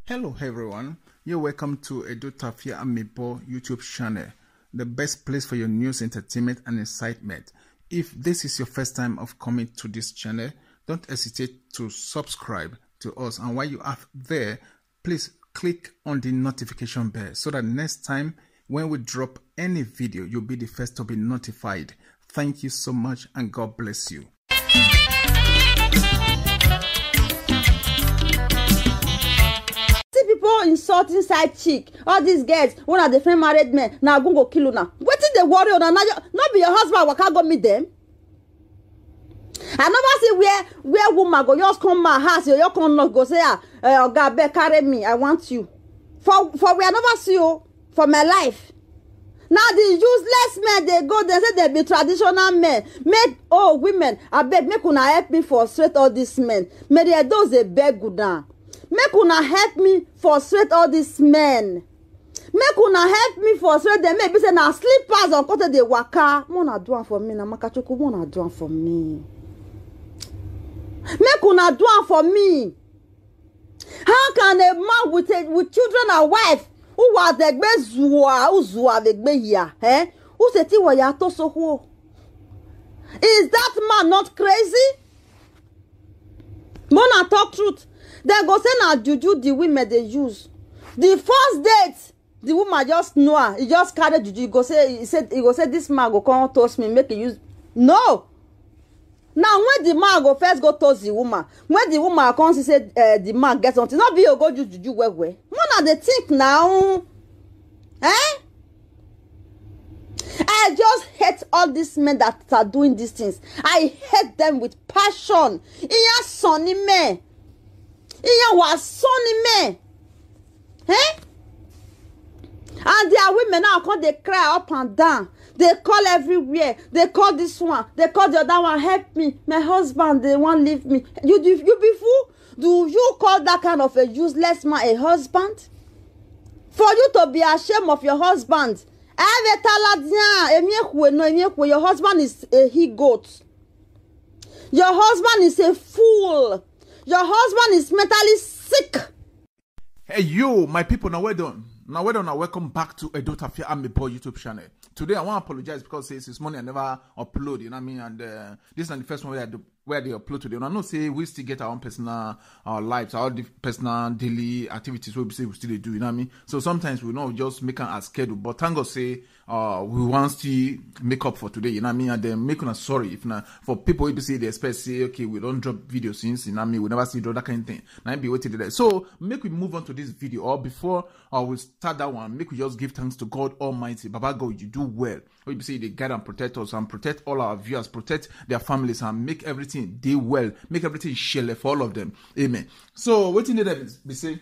Hello everyone, you're welcome to Edo Tafia Amipo YouTube channel, the best place for your news, entertainment and excitement. If this is your first time of coming to this channel, don't hesitate to subscribe to us, and while you are there, please click on the notification bell so that next time when we drop any video, you'll be the first to be notified. Thank you so much and God bless you. People insulting side chick, all these girls, one of the friend married men, now go kill you now. What did they worry on? Not be your husband, what can't go meet them? I never see where woman go, just come my house, you come not go say, God, carry me, I want you. For we I never see you for my life. Now the useless men, they go, they say they be traditional men. Make women, I beg, make una help me frustrate all these men. May they those they beg good now. Make una help me frustrate all these men. Make una help me frustrate them. Maybe say na slippers or cut the waka. Mona do one for me. Na makachuku mona do one for me. Make una do one for me. How can a man with children and wife who was the best zua the be here? Who said he was ya to so who? Is that man not crazy? Mona talk truth. They go say na juju the women they use. The first date, the woman just know her. He just carry juju. He go say this man go come toast me, make it use. No. Now when the man go first go toast the woman, when the woman comes say the man get something, not be you go use juju well. One they think now. I just hate all these men that are doing these things. I hate them with passion. Iya sonny me. Iya was sonny me. And there are women now come they cry up and down. They call everywhere. They call this one. They call the other one. Help me. My husband, they won't leave me. You be fool? Do you call that kind of a useless man a husband? For you to be ashamed of your husband. Your husband is a he-goat. Your husband is a fool. Your husband is mentally sick. Hey you, my people, now we're done. Now welcome back to Edo Tafia Amipo YouTube channel. Today I want to apologize because this morning I never upload, you know what I mean? And this is not the first one where they upload today. And I know say we still get our own personal lives, our personal daily activities we say we still do, you know what I mean? So sometimes we not just make an schedule, but thank God say we want to make up for today, you know what I mean? And then make us sorry if not for people who say they expect say okay we don't drop video since, you know what I mean? We never see that kind of thing. Now be waiting there. So make we move on to this video, or before we start that one, make we just give thanks to God Almighty. Baba God, you do well. We say they guide and protect us and protect all our viewers, protect their families and make everything do well, make everything share for all of them. Amen. So waiting there be say,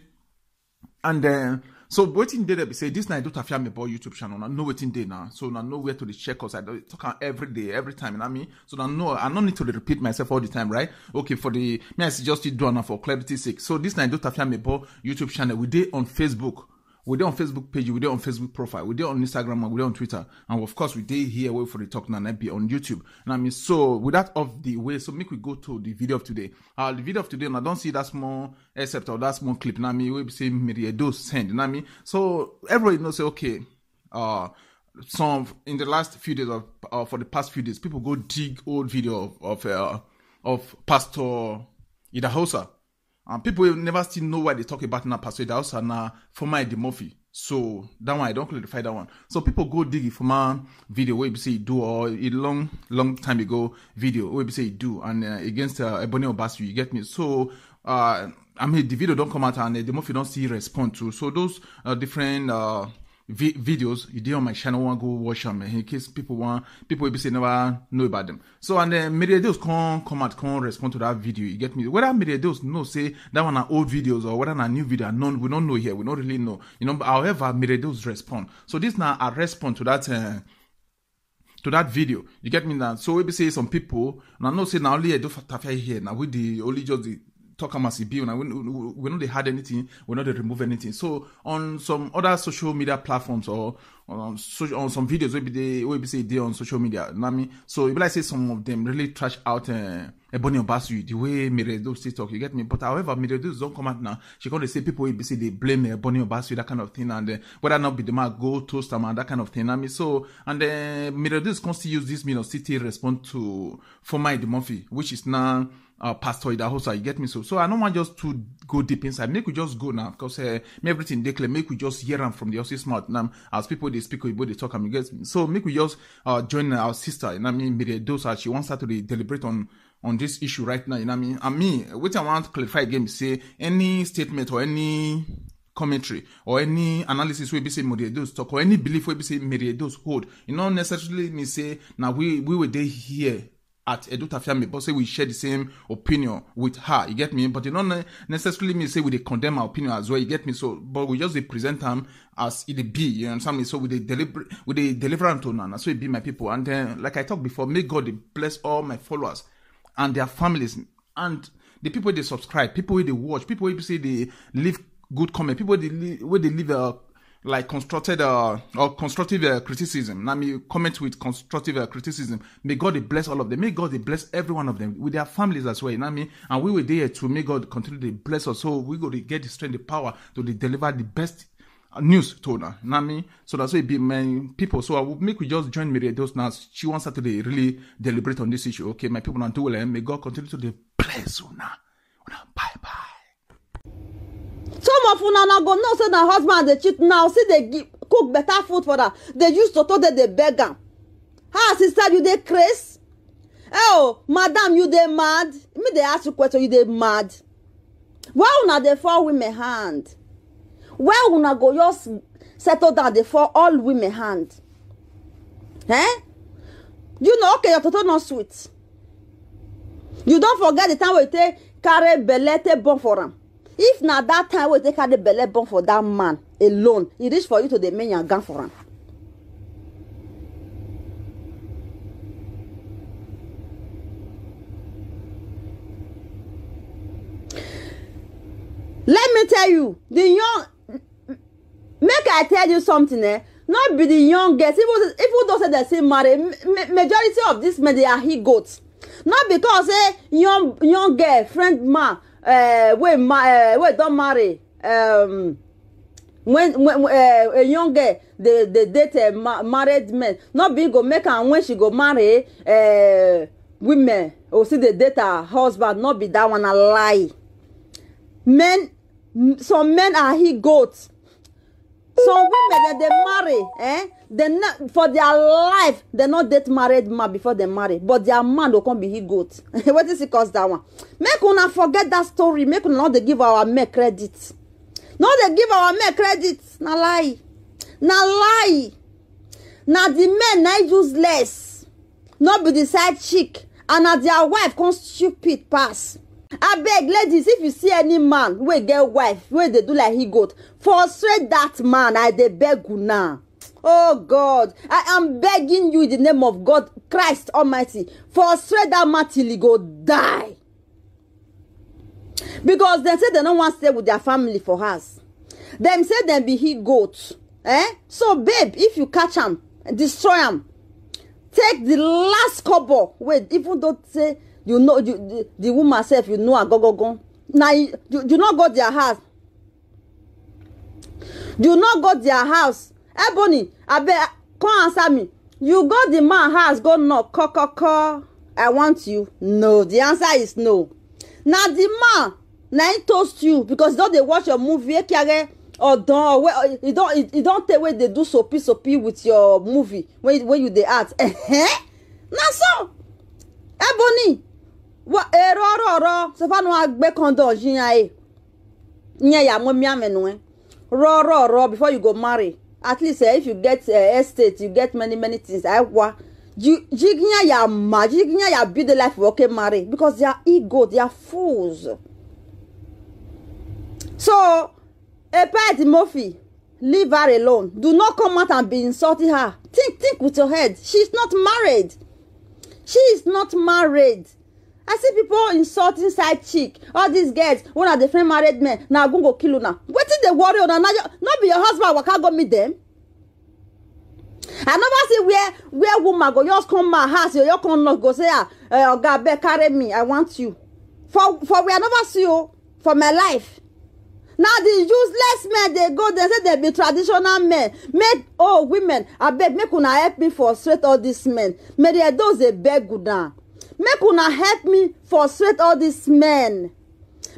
and then so waiting there be say this night Edo Tafia Amipo YouTube channel. I know waiting there now, so I know where to check us. I talk every day, every time, you know what I mean? So I don't need to repeat myself all the time, right? Okay, for the me I just do enough for clarity's sake. So this night Edo Tafia Amipo YouTube channel, we did on Facebook. We did on Facebook page, we did on Facebook profile, we did on Instagram, and we did on Twitter, and of course we did here wait for the talk now and be on YouTube. And I mean, so with that off the way, so make we go to the video of today. The video of today, and I don't see that small except or that small clip. Now I mean, we say Miriado send. You know what I mean? So everybody knows say okay. Some in the last few days for the past few days, people go dig old video of Pastor Idahosa. And people will never still know why they talk about now Pastor Idahosa and former Eddie Murphy. So that one I don't clarify that one. So people go dig it from a video where you say do, or a long time ago video where you say do, and against Ebony Obasu, you get me. So I mean the video don't come out and Eddie Murphy don't see respond to. So those different videos you did on my channel, want to go watch them in case people will be say never know about them. So and then Mediados come out, can't respond to that video, you get me. Whether Mediados know say that one are old videos or whether a new video, we don't know here, we don't really know, you know. But however Mediados respond. So this now a response to that video, you get me now. So we be say some people, and I know say now only Edo Tafia here now with the only just the talk about CB, and we know they had anything, we know they remove anything. So on some other social media platforms or on some videos, we say they on social media. You know what I mean? So if I say some of them really trash out Ebony Obasu, the way Miredo still talk, you get me? But however, Miredo don't come out now. She can't say people will say they blame Ebony Obasu, that kind of thing, and whether or not be the man go toast them and that kind of thing. I mean, so and then Miredo is constantly use this mean of city respond to former Eddie Murphy, which is now Pastor Idahosa, you get me? So I don't want just to go deep inside. Make we just go now, because everything they claim, make we just hear them from the horse's mouth now. As people they speak, they talk, and you get me? So make we just join our sister, you know what I mean, Miredo, she wants her to deliberate on this issue right now, you know what I mean? And me, what I want to clarify again, say any statement or any commentary or any analysis we be say Miredo's talk or any belief we be say Miredo's hold, you know, necessarily me say now we were there here at Edo Tafiame, but say we share the same opinion with her, you get me? But you don't necessarily me say we condemn our opinion as well, you get me? So, but we just present them as it be, you understand me? So we deliver them to none, so it be my people. And then, like I talked before, may God bless all my followers and their families and the people they subscribe, people they watch, people they say they leave good comment, people they leave like constructed or constructive criticism. Now me comment with constructive criticism. May God bless all of them. May God bless every one of them with their families as well. You know what I mean? And we were there to make God continue to bless us. So we go to get the strength, the power to deliver the best news to her. You know what I mean? So that's why it be my people. So I will make we just join Miredo now. She wants her to really deliberate on this issue. Okay, my people not do well, and may God continue to bless you now. Bye bye. Some of una go know say na husband dey cheat now. See they cook better food for her. They use toto they beg am. Ah, sister, you dey craze? Oh, madam, you dey mad? Me dey ask you question, you dey mad? Why una dey fall women hand? Why una go just settle down dey fall all women hand? You know, okay, your toto not sweet. You don't forget the time we take carry belle take born for am. If na that time we take carry belle born for that man alone, it reach for you to the men and gun for him. Let me tell you, the young, make I tell you something, not be the young girls, even those that say marry, majority of these men, they are he goats. Not because young girl, friend man, we don't marry, when a young girl they date a married man, not be go make her when she go marry women or see they date her husband, not be that one a lie. Men, some men are he goats. Some women that they marry, they not for their life they not date married man before they marry, but their man will come be he goat. What is it cause that one? Make una forget that story. Make una not they give our men credit. Not they give our men credit. Na lie. Na lie. Na the men na useless. Not be the side chick. And na their wife come stupid pass. I beg ladies, if you see any man wey get wife wey they do like he goat, frustrate that man. I dey beg you now. Oh God, I am begging you in the name of God, Christ Almighty, frustrate that man till he go die. Because they say they don't want to stay with their family for house. Them say them be he goat. So babe, if you catch him, destroy him. Take the last kobo. Wait, even though say you know the woman self, you know a go. Now you not go their house. You not go their house. Ebony, I bet come answer me. You go the man house, go knock, call. I want you. No, the answer is no. Now the man, now he toast you because don't they watch your movie, or don't you don't take away they do soapy with your movie when you they act. Now so, Ebony, what ro so far no agbe kondo jiyan nya ya mo mi amenu ro before you go marry. At least if you get estate, you get many things. Jiginya ya build the life okay marry because they are ego, they are fools. So, Epa Murphy, leave her alone. Do not come out and be insulting her. Think with your head. She's not married. She is not married. I see people insulting side chick. All these girls, one of the friend married men, now go kill you now. What is the worry on not be your husband, what can't go meet them? I never see where woman go just come my house, you come not go say, God, carry me, I want you. For we I never see you for my life. Now the useless men, they go, they say they be traditional men. Make women, I beg, make una help me frustrate all these men. May they those they beg good now. Make una help me frustrate all these men.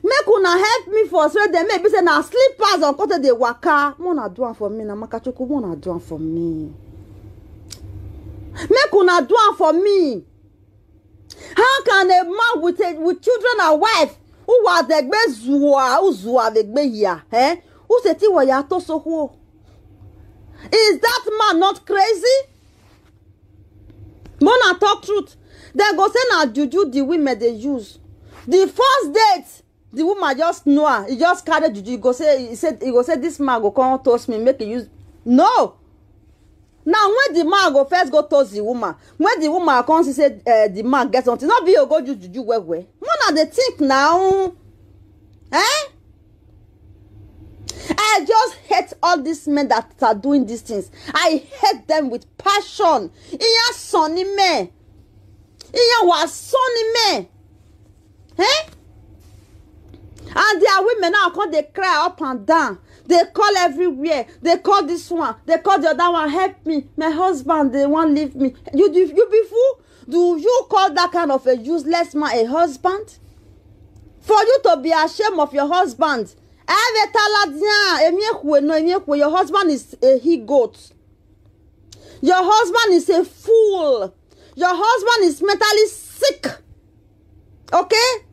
Make una help me frustrate them. Maybe say na slippers on kote de waka. Mona do am for me na makachuku. Mona do am for me. Make una do am for me. How can a man with children and wife who was the best zua the gbe here, who said he was ya to so who? Is that man not crazy? Mona talk truth. They go say na juju the women they use. The first date, the woman just know her. He just carry juju. He go say this man go come toast me, make it use. No. Now when the man go first go toast the woman, when the woman comes say the man gets something, not be you go do juju well. Mona they think now, I just hate all these men that are doing these things. I hate them with passion. Iya sonny me. Iya was sonny me. And there are women now come they cry up and down. They call everywhere. They call this one. They call the other one. Help me. My husband, they won't leave me. You be fool? Do you call that kind of a useless man a husband? For you to be ashamed of your husband. Your husband is a he-goat. Your husband is a fool. Your husband is mentally sick. Okay?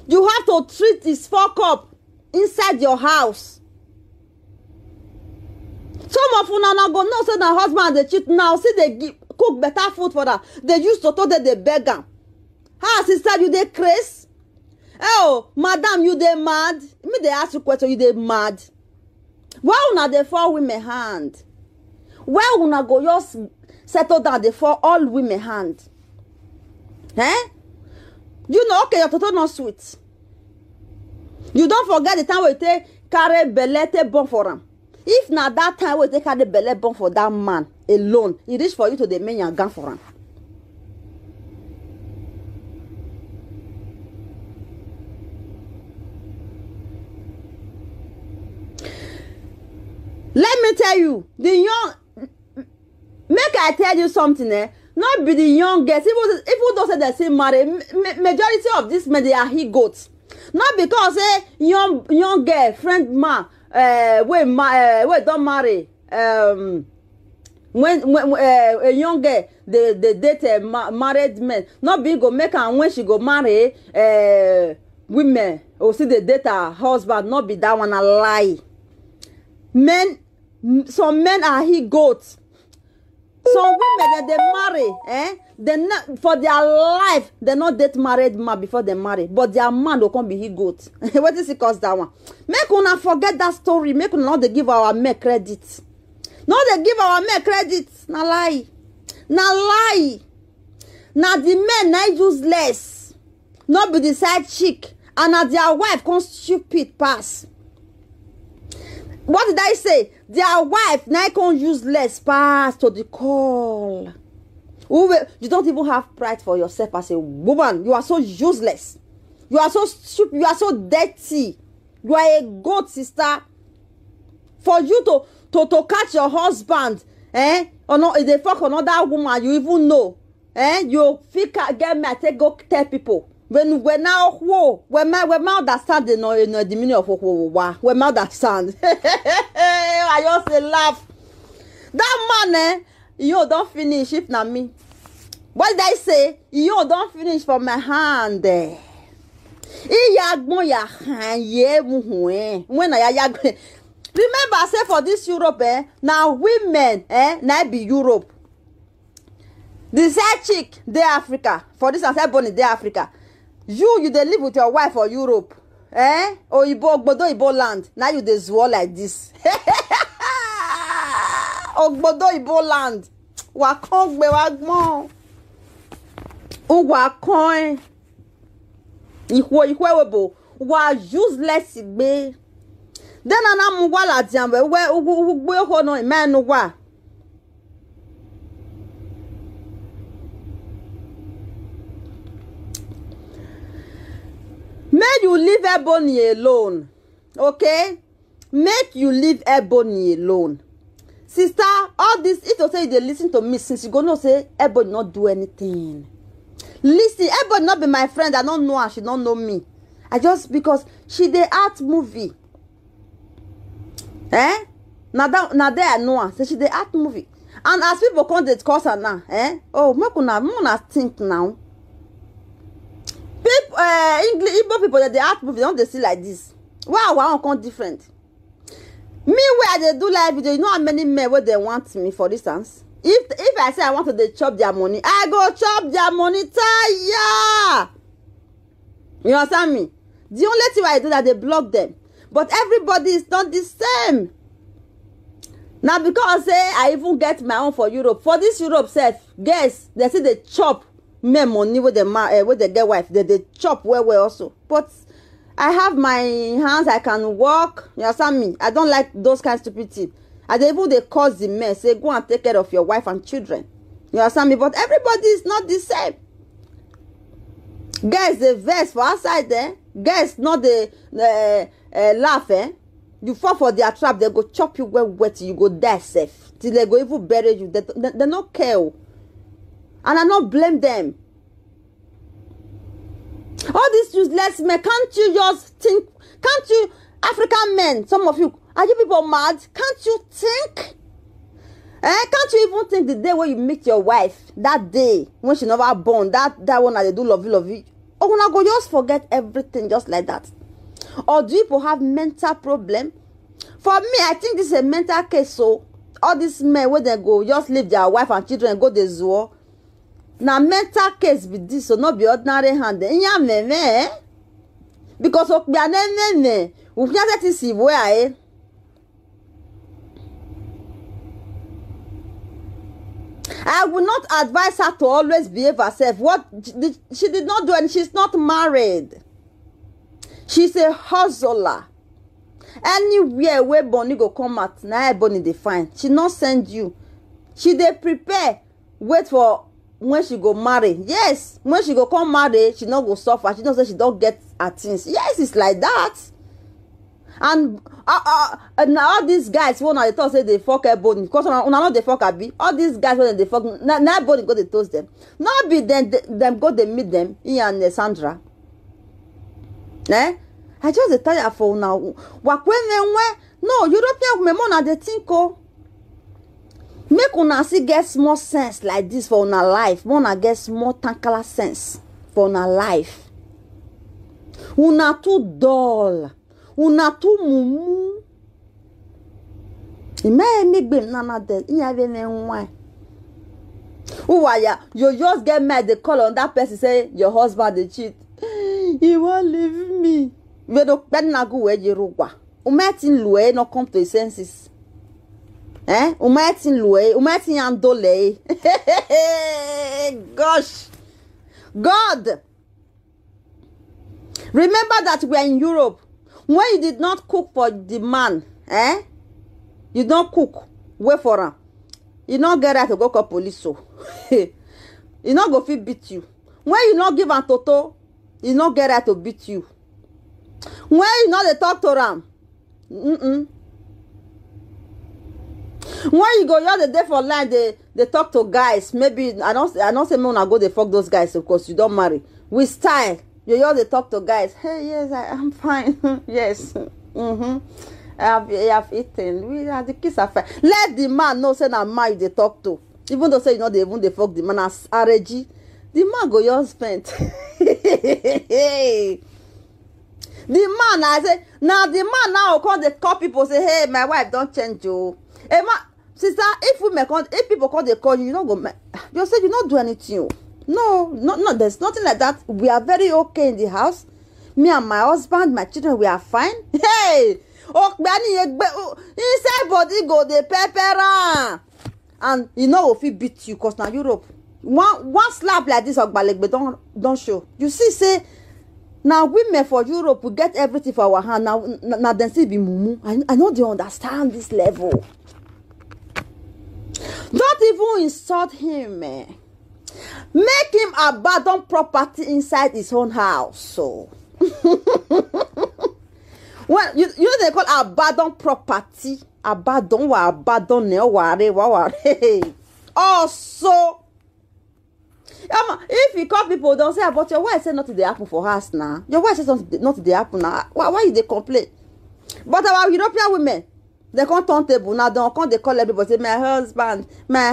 You have to treat his fuck up inside your house. Some of you now go no say the husband they cheat now. See they cook better food for that. They used to tell that they beg them. How sister you they crazy? Oh, madam, you they mad? Me they ask you question, you they mad? Why una they fall women hand? Why una go just settle down they fall all women hand? You know, okay, your toto not sweet. You don't forget the time we take carry belle te born for him. If not that time we take carry belle born for that man alone, it is for you to the men your gun for him. Let me tell you, the young, make I tell you something, not be the young girls. If don't say they say marry, majority of these men they are he goats. Not because young girl friend man we don't marry when a young girl they date married men. Not being go make her when she go marry women or see the date her husband. Not be that one a lie. Men, some men are he goats. Some women that they marry, they not for their life they not date married man before they marry, but their man will come be he goat. What is it cause that one? Make una forget that story. Make una not they give our men credit. Not they give our men credit. Na lie. Na lie. Na the men na useless. Not be the side chick. And na their wife come stupid pass. What did I say? Their wife now can useless pass to the call. You don't even have pride for yourself as a woman. You are so useless. You are so stupid. You are so dirty. You are a goat, sister. For you to catch your husband, or not, if they fuck another woman, you even know, you think get me, I take go tell people. When now whoa, when understand the meaning of whoa, when understand. I just say laugh. That man, you don't finish if not me. What did I say? You don't finish for my hand. When I remember I say for this Europe, now women, now be Europe. The side chick, they Africa. For this I say born in Africa. You they live with your wife for Europe, or Ogbodo land. Now you they swore like this. Ogbodo land. Wakongbe wagmo. Uwa coin. Ihwe webo. Uwa useless igbe. Then ana mwa la diambe. Ugwe hono imenu wa. Make you leave Ebony alone. Okay? Make you leave Ebony alone. Sister, all this, if you say they listen to me, since you gonna say Ebony not do anything. Listen, Ebony not be my friend. I don't know her. She don't know me. I just, because she the art movie. Eh? Now there I know her. So she the art movie. And as people come discuss her now, eh? Oh, I think now. People, English, Igbo people that they art movie, don't they see like this? Wow, I want different. Me where they do live video, you know how many men where they want me, for instance. If I say I want to they chop their money, I go chop their money tire. You understand me? The only thing I do that they block them. But everybody is not the same. Now because say I even get my own for Europe. For this Europe self, guys, they say they chop men money with the get wife. They chop well also. But I have my hands, I can walk. You understand me? I don't like those kind of stupid things. And even they cause the mess. Say go and take care of your wife and children. You understand me? But everybody is not the same. Guys, the verse for outside there. Guys, not the laugh, eh? You fall for their trap, they go chop you wet, you go die safe. Till they go even bury you. They not care. And I not blame them. All these useless men, can't you just think? Can't you, African men, some of you, are you people mad? Can't you think? Can't you even think the day when you meet your wife, that day when she never born, that one that they do lovey? Or when I go just forget everything just like that? Or do people have mental problem? For me, I think this is a mental case. So all these men when they go just leave their wife and children and go the zoo. Now mental case be this, so not be ordinary hand. Because of be an we can't see where I will not advise her to always behave herself. She did not do, and she's not married. She's a hustler. Anywhere where Bonnie go come at, now Bonnie they find. She not send you. She they prepare. Wait for when she go marry. Yes, when she go come marry, she not go suffer. She don't say she don't get her things. Yes, it's like that. And now all these guys when I thought say they fuck Ebony because una not they fuck Abi. All these guys when they fuck now Ebony go they toast them. Not be them go they meet them. Ian and Sandra. Eh? I just tell you for now. No, European women na they think oh. Make una see get more sense like this for una life. Una get more tankala sense for una life. Una too dull. Una too mumu. Ime make them nana dead. Why? You just get mad. They call on that person say your husband they cheat. He won't leave me. We don't na go where you rugwa. Umetin lue no come to his senses. Eh? Umetin lue, umetin andole. Gosh. God. Remember that we are in Europe. When you did not cook for the man, eh? You don't cook. Wait for him. You not get right to go call police so. You not go fit beat you. When you not give an toto, you not get right to beat you. When you not they talk to them, when you go the day for line, they talk to guys. Maybe I don't say me wanna go they fuck those guys of course you don't marry. With style, you they talk to guys. Hey, yes, I'm fine. Yes. I have eaten. The kids are fine. Let the man know say na man they talk to. Even though say you know they fuck the man as RG. The man go your spent. The man, I say, now the man now come they call people say, hey, my wife don't change you. Hey, sister, if people call they call you, you don't go. You say you don't do anything. No, there's nothing like that. We are very okay in the house. Me and my husband, my children, we are fine. Hey, inside body go the pepper, and you know if he beat you, cause now Europe. one slap like this ogbalegbe don't show. You see, say now women for Europe, we get everything for our hand. Now then still be mumu. I know they understand this level. Don't even insult him, man. Make him abandon property inside his own house. So well, you know they call abandon property. Abandon wa abandon ne ware. Also, if you call people, don't say about your wife say nothing they happen for us now. Your wife says nothing they happen now. Why you they complain? But our European women, they can't turn table now. They call everybody say my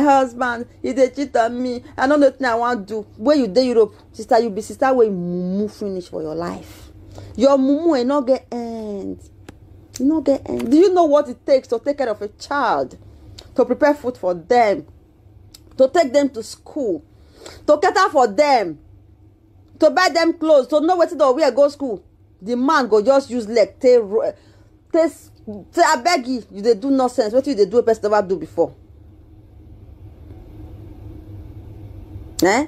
husband, he they cheat on me. I don't know nothing I want to do. When you dey Europe, sister, you be sister where you mumu finish for your life. Your mumu ain't not get end. You not get end. Do you know what it takes to take care of a child, to prepare food for them, to take them to school, to cater for them, to buy them clothes, to know where to go school? The man go just use leg, say I beg you they do nonsense. What you they do a person never do before? Eh?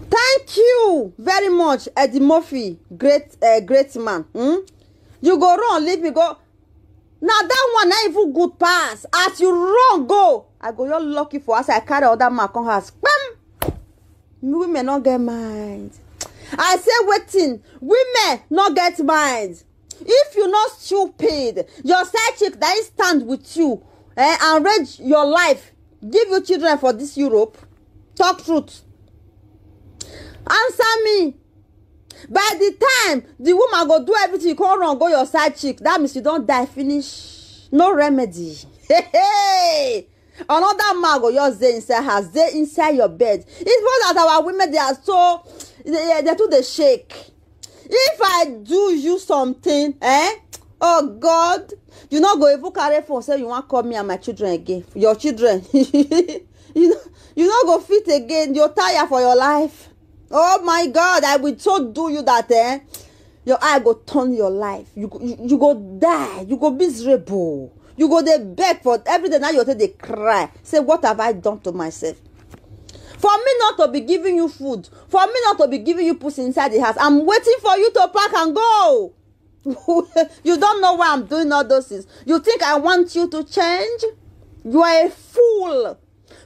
Thank you very much, Eddie Murphy, great man. You go run, leave me go. Now that one not even good pass. As you run, go. I go, you're lucky for us. I carry other man come house. Bam! Women not get mind. I say waiting. Women not get mind. If you not stupid, your side chick that is stand with you and rage your life, give you children for this Europe. Talk truth. Answer me. By the time the woman go do everything, you can't run, go your side chick. That means you don't die, finish. No remedy. Hey. Another man go just stay inside house, stay inside your bed. It's more that our women, they are so, they're too they shake. If I do you something, oh God, you not go even carry phone, say you want to call me and my children again. Your children. you not go fit again. You're tired for your life. Oh my God, I will so do you that, your eye go turn your life. You go die. You go miserable. You go they beg for every day. Now you they cry. Say, what have I done to myself? For me not to be giving you food. For me not to be giving you pussy inside the house. I'm waiting for you to pack and go. You don't know why I'm doing all those things. You think I want you to change? You are a fool.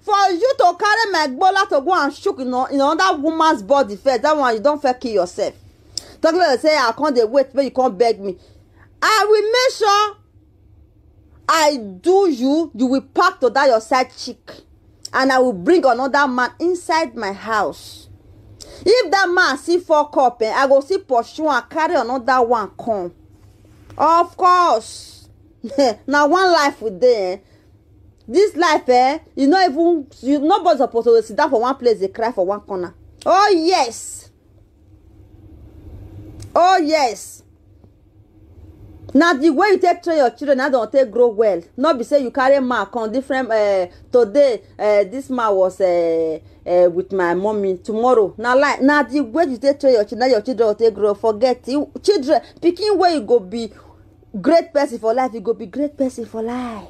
For you to carry my bola to go and shook in another woman's body first. That one you don't fair kill yourself. Talk like say I can't wait, but you can't beg me. I will make sure I do you will pack to that your side chick. And I will bring another man inside my house. If that man see 4 cup, I go see pursue and carry another one come. Of course. Now one life with them. This life, nobody's supposed to sit down for one place, they cry for one corner. Oh yes. Oh yes. Now the way you take train your children, now don't take grow well. Not be say you carry mark on different. Today, this man was with my mommy. Tomorrow, now the way you take train your children, now your children will take grow. Forget you, children. Picking where you go be great person for life. You go be great person for life.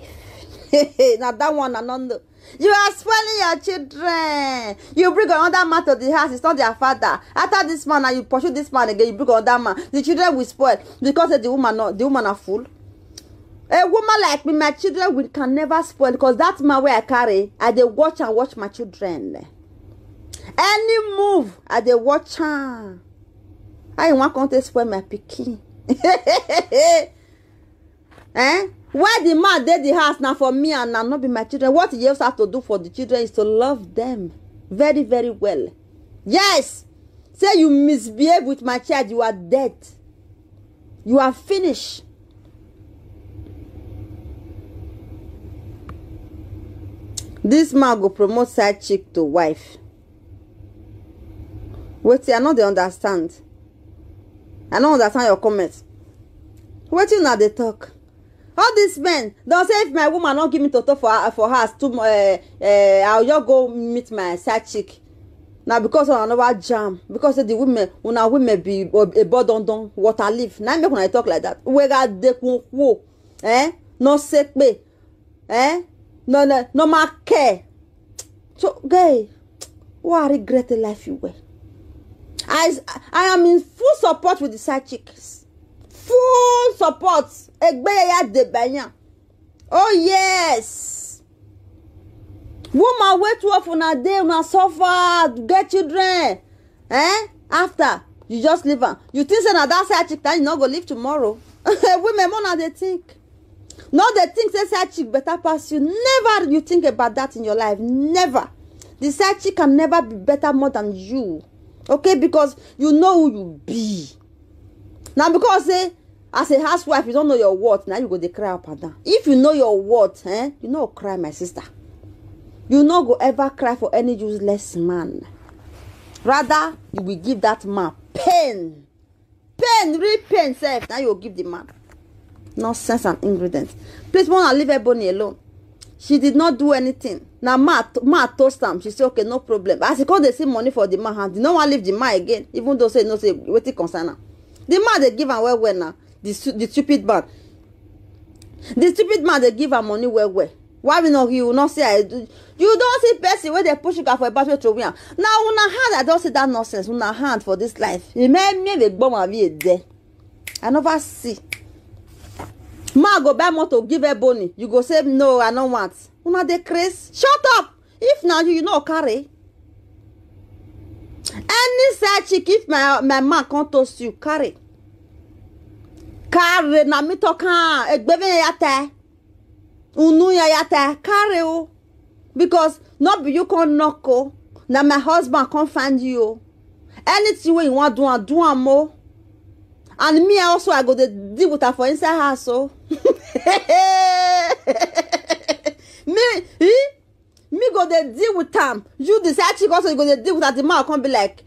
Now that one another. You are spoiling your children. You bring another man to the house. It's not their father. After this man, and you pursue this man again, you bring another man. The children will spoil because the woman are fool. A woman like me, my children can never spoil because that man where I carry, I dey watch and watch my children. Any move, I dey watch her. I want to spoil my pikin. Why the man did the house now for me and now not be my children? What he also have to do for the children is to love them very, very well. Yes. Say you misbehave with my child, you are dead. You are finished. This man go promote side chick to wife. Wait, I know they understand. I don't understand your comments. Wait till now they talk. All these men don't say if my woman not give me toto for her, I'll just go meet my side chick. Now because of another jam, because the women be a bodon water leaf. Now make when I talk like that. We got the no sekbe, no ma care. So, guy, what a regret life you were. I am in full support with the side chicks. Full support. Oh, yes. Woman, wait to off on a day, on suffer, get children. After, you just leave her. You think say that side chick, that you not go live tomorrow. Women, more they think. No, they think say side chick better pass you. Never you think about that in your life. Never. The side chick can never be better more than you. Okay, because you know who you be. Now, because as a housewife, you don't know your worth. Now you go to cry up and down. If you know your worth, you know cry, my sister. You not go ever cry for any useless man. Rather, you will give that man pain. Pain, real pain, self. Now you will give the man. Nonsense and ingredients. Please, wanna leave Ebony alone. She did not do anything. Now, ma told them. She said, okay, no problem. As he called, they see money for the man hand. They don't want to leave the man again. Even though say no, say what it concern her. The man they give her well now. The stupid man. The stupid man they give her money well. Why we not you not say I do? You don't see person where they push you for a battle to win. Now una hand I don't see that nonsense. Una hand for this life. You may the bomb of you there. I never see. Ma go buy motor give her Bonnie. You go say no, I don't want. Una dey craze. Shut up. If now you know carry. Any side chick if my man can't toast you carry. Carry na mi tokan egbeve yate. Unu yate carry o. Because not be you can knock o. Na my husband can't find you. Anything when you want do more. And me also I go to deal with her for inside her so. me go to deal with them. You decide she also you go to deal with her. The man can't be like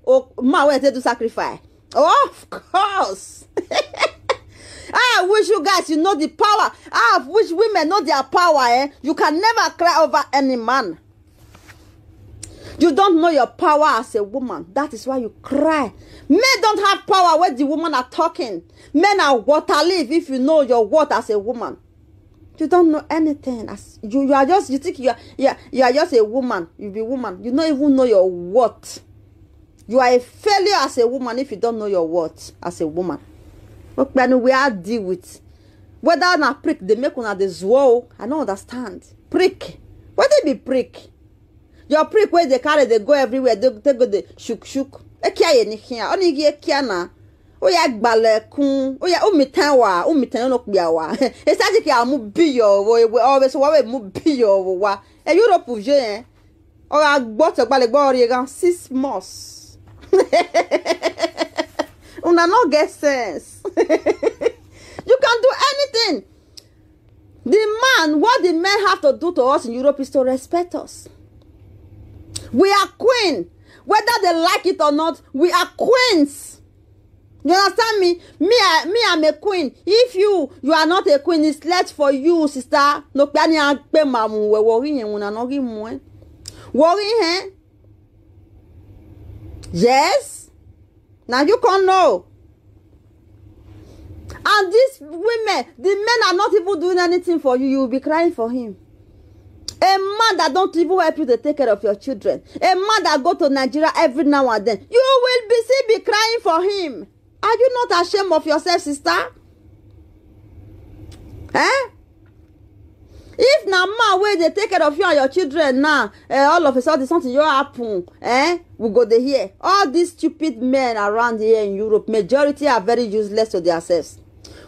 oh man when they do sacrifice. Oh, of course. I wish you guys you know the power. I wish women know their power. You can never cry over any man. You don't know your power as a woman. That is why you cry. Men don't have power when the women are talking. Men are water leaf if you know your worth as a woman. You don't know anything. As you are just you think you are just a woman. You be woman. You don't even know your worth. You are a failure as a woman if you don't know your worth as a woman. Okay, we are deal with whether na prick they make una the zwoo. I don't understand. Prick. What they be prick? Your prick where they carry, they go everywhere. They go the shook. Ekia ni here. Oni gie kia na. Oya gbale kun. Oya umitan no biawa. Esaji ki amu biyo wo always wa mu biyo wo wa. E Europe je Oya gbot gbale gbo ori gan 6 months. Una no get sense. You can do anything. What the men have to do to us in Europe is to respect us. We are queen. Whether they like it or not, we are queens. You understand me? Me, I'm a queen. If you are not a queen, it's left for you, sister. No piani akpe mamu we worry yen una no gi mu. Worry Yes. Now you can't know. And these women, the men are not even doing anything for you. You will be crying for him. A man that don't even help you to take care of your children. A man that go to Nigeria every now and then. You will be crying for him. Are you not ashamed of yourself, sister? If na man where they take care of you and your children now, all of a sudden something you happen, we go there here. All these stupid men around here in Europe, majority are very useless to themselves.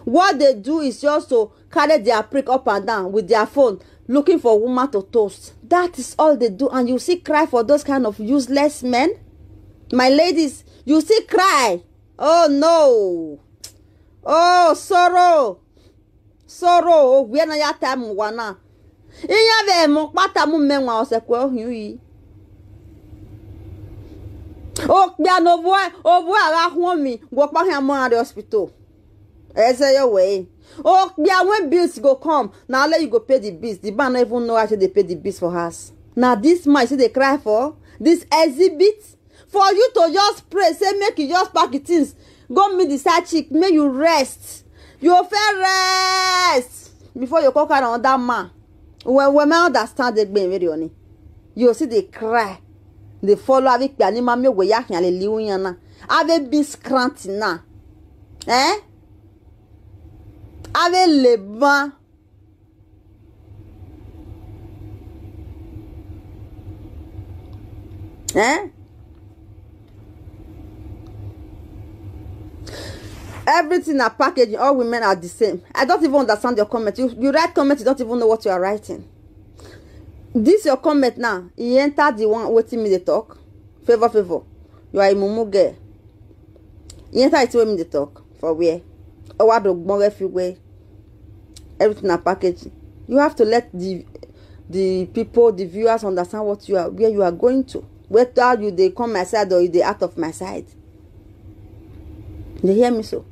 What they do is just to carry their prick up and down with their phone, looking for a woman to toast. That is all they do. And you see cry for those kind of useless men. My ladies, you see cry. Oh no. Oh, sorrow. Sorrow. We na ya time wana. Iya ve mo pata mu menwa osekwe ohi. Oh, bia no boy ara ho mi. Go pa him at the hospital. Say your way. Oh, yeah, when bills go come, now let you go pay the bills. The man don't even know how they pay the bills for us. Now this man, see they cry for this exhibit for you to just pray, say make you just pack it things. Go meet the side chick, make you rest. You fair rest before you call on that man. When I understand the game very only, you see they cry, they follow avec piani mami we yak yan le liunyana, avec bis crantina, avec les bancs. Everything are packaging. All women are the same. I don't even understand your comment. You write comments, you don't even know what you are writing. This your comment now. He entered the one waiting me the talk. Favor. You are a mumu girl. He entered it with me the talk. For where? Oh, what the more everywhere. Everything are packaging. You have to let the people, the viewers understand what you are, where you are going to. Whether you they come my side or you they out of my side. They hear me so.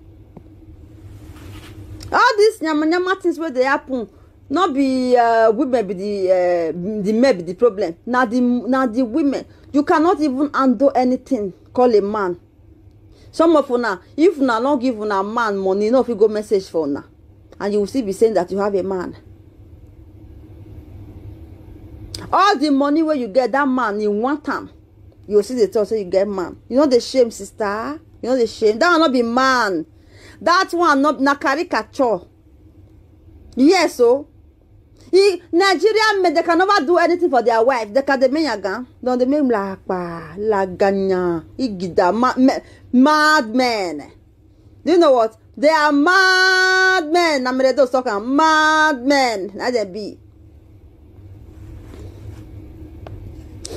All these nyama things where they happen, not be women be the men be the problem. Now the women, you cannot even undo anything. Call a man. Some of una, if una not give una man money, no if you go message for una, and you will still be saying that you have a man. All the money where you get that man in one time, you will see the talk say you get man. You know the shame, sister. You know the shame. That will not be man. That one not na caricature. Yes, so Nigerian men, they can never do anything for their wife. They can the men again. Don't the men la ganya igida mad men. Do you know what? They are mad men. I'm ready to talk about mad men. That they be.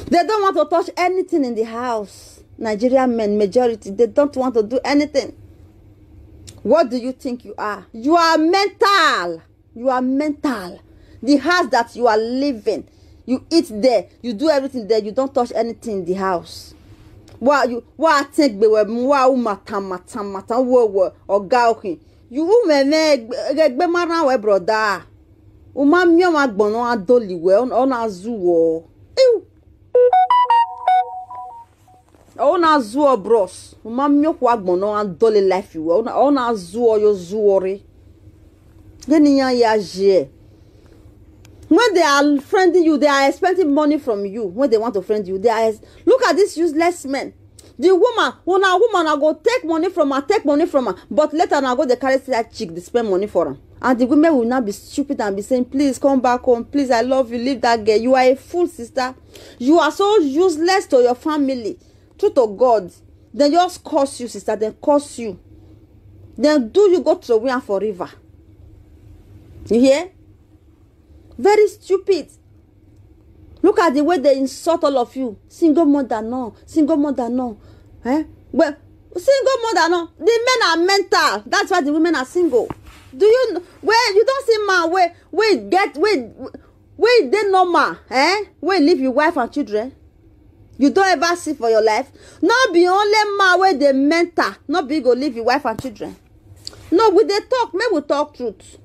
They don't want to touch anything in the house. Nigerian men, majority, they don't want to do anything. What do you think you are? You are mental. You are mental. The house that you are living, you eat there, you do everything there, you don't touch anything in the house. What think be mata or gauki. You me mara we brother. Uma mi ma gbono adoli we on azuo. Ona zuo bros. Uma mi kwa gbono adoli life we ona zuo yo zuori. Geniya ya je. When they are friending you, they are expecting money from you. When they want to friend you, they are. Look at these useless men. The woman, when a woman, I go take money from her, but later I go they carry that chick, they spend money for her. And the women will not be stupid and be saying, please come back home, please, I love you, leave that girl. You are a fool, sister. You are so useless to your family. True to God. Then just curse you, sister, then curse you. Then do you go to the wind forever? You hear? Very stupid. Look at the way they insult all of you. Single mother, no. Single mother, no. Well, single mother, no. The men are mental. That's why the women are single. Do you know? Where you don't see man where they normal, where live your wife and children. You don't ever see for your life. Not be only man where they mental. Not be go live your wife and children. No, with the talk, men will talk truth.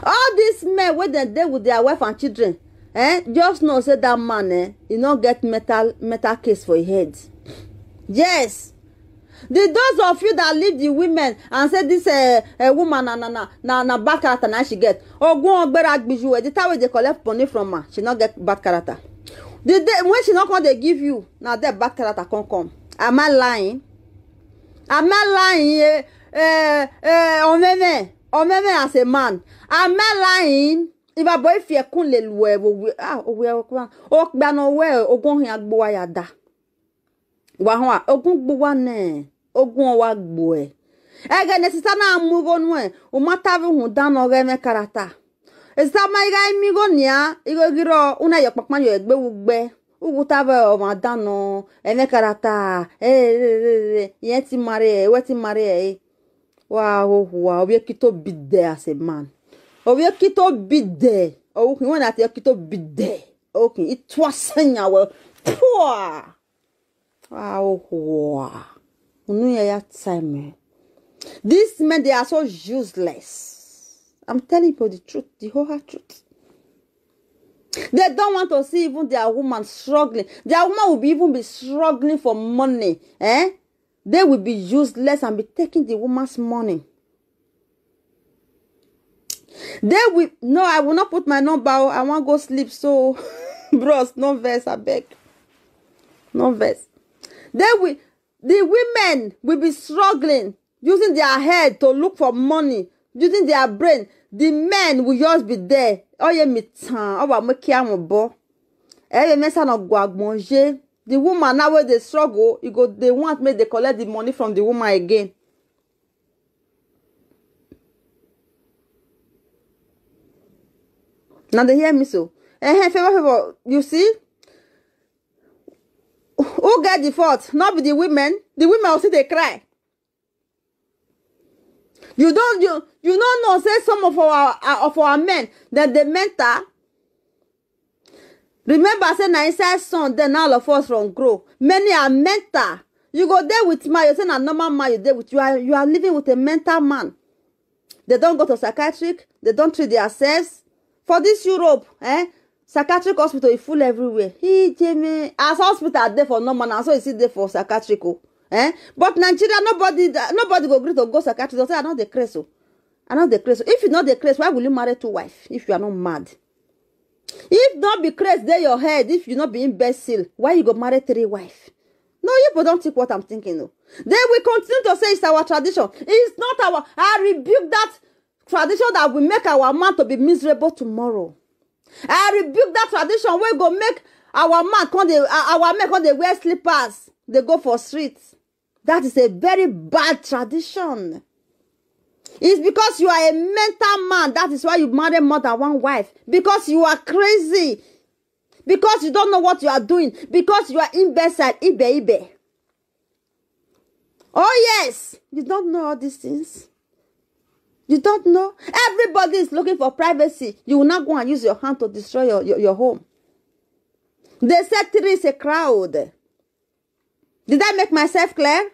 All these men when they deal with their wife and children, just know say that man, you not get metal case for your head. Yes. Those of you that leave the women and say this woman na bad character now she get. Oh go on better biju. The time they collect money from her, she not get bad character. The day when she not come they give you, now that bad character can't come. Am I lying? Am I lying? Or maybe as a man, I'm not lying. If a boy fear couldn't let we no well, or going here, boy, da. Wahua, ogun buane, ogun wag boy. Again, it's a move on way, or matavu who done or game character. It's that my guy migonia, igogiro, una your papa, your egbe, Ugutava or madano, and character, yet in Marie, what in Marie. Wow, we are kito bid there as a man. Oh, we are kito bid there. Oh, we want to kito bid there. Okay, it was senya well. Poor. Wow. These men, they are so useless. I'm telling you the truth, the whole truth. They don't want to see even their woman struggling. Their woman will even be struggling for money. They will be useless and be taking the woman's money. No, I will not put my number. I want go sleep. So, bros, no verse, I beg. No verse. The women will be struggling, using their head to look for money, using their brain. The men will just be there. Oh, yeah, me tan. Oh, I'm making bo. Eh, me say no go agbonje. The woman now where they struggle, they want me to collect the money from the woman again. Now they hear me so. Favor, you see? Who get the fault? Not be the women. The women also they cry. You don't know. Say some of our men that they mentor. Remember, I said na inside son. Then all of us from grow. Many are mentor. You go there with man. You say na normal man. You there with you are living with a mental man. They don't go to psychiatric. They don't treat themselves. For this Europe, psychiatric hospital is full everywhere. As hospital there for normal, and so you see there for psychiatric. But Nigeria, nobody go agree to go psychiatric. They say I know the craze. I know the craze. If you know the craze, why will you marry 2 wives if you are not mad? If not be crazy there your head, if you not be imbecile, why you go marry 3 wives? No, you don't think what I'm thinking. No. Then we continue to say it's our tradition. It's not our. I rebuke that tradition that will make our man to be miserable tomorrow. I rebuke that tradition where go make our men come they wear slippers. They go for streets. That is a very bad tradition. It's because you are a mental man. That is why you marry more than 1 wife. Because you are crazy. Because you don't know what you are doing. Because you are imbecile. Ibe. Oh yes. You don't know all these things. You don't know. Everybody is looking for privacy. You will not go and use your hand to destroy your home. They said 3 is a crowd. Did I make myself clear?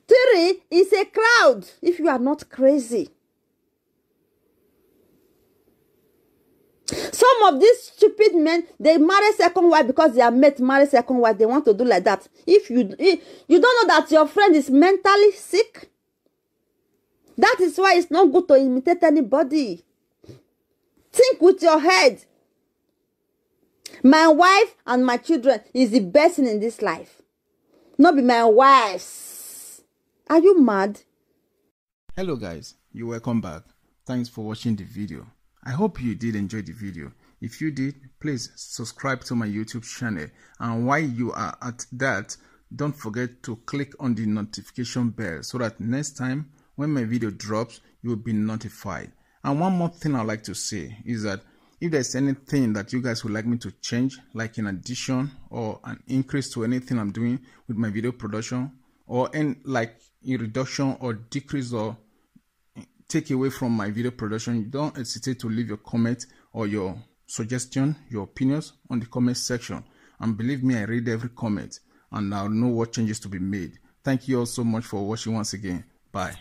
3 is a crowd if you are not crazy. Some of these stupid men, they marry second wife because their mate marry second wife. They want to do like that. If you don't know that your friend is mentally sick, that is why it's not good to imitate anybody. Think with your head. My wife and my children is the best thing in this life. Not be my wife's. Are you mad? Hello guys, you're welcome back. Thanks for watching the video. I hope you did enjoy the video. If you did, please subscribe to my YouTube channel. And while you are at that, don't forget to click on the notification bell so that next time when my video drops, you will be notified. And one more thing I'd like to say is that if there's anything that you guys would like me to change, like an addition or an increase to anything I'm doing with my video production, or like a reduction or decrease or take away from my video production, don't hesitate to leave your comment or your suggestion, your opinions on the comment section. And believe me, I read every comment and I'll know what changes to be made. Thank you all so much for watching once again. Bye.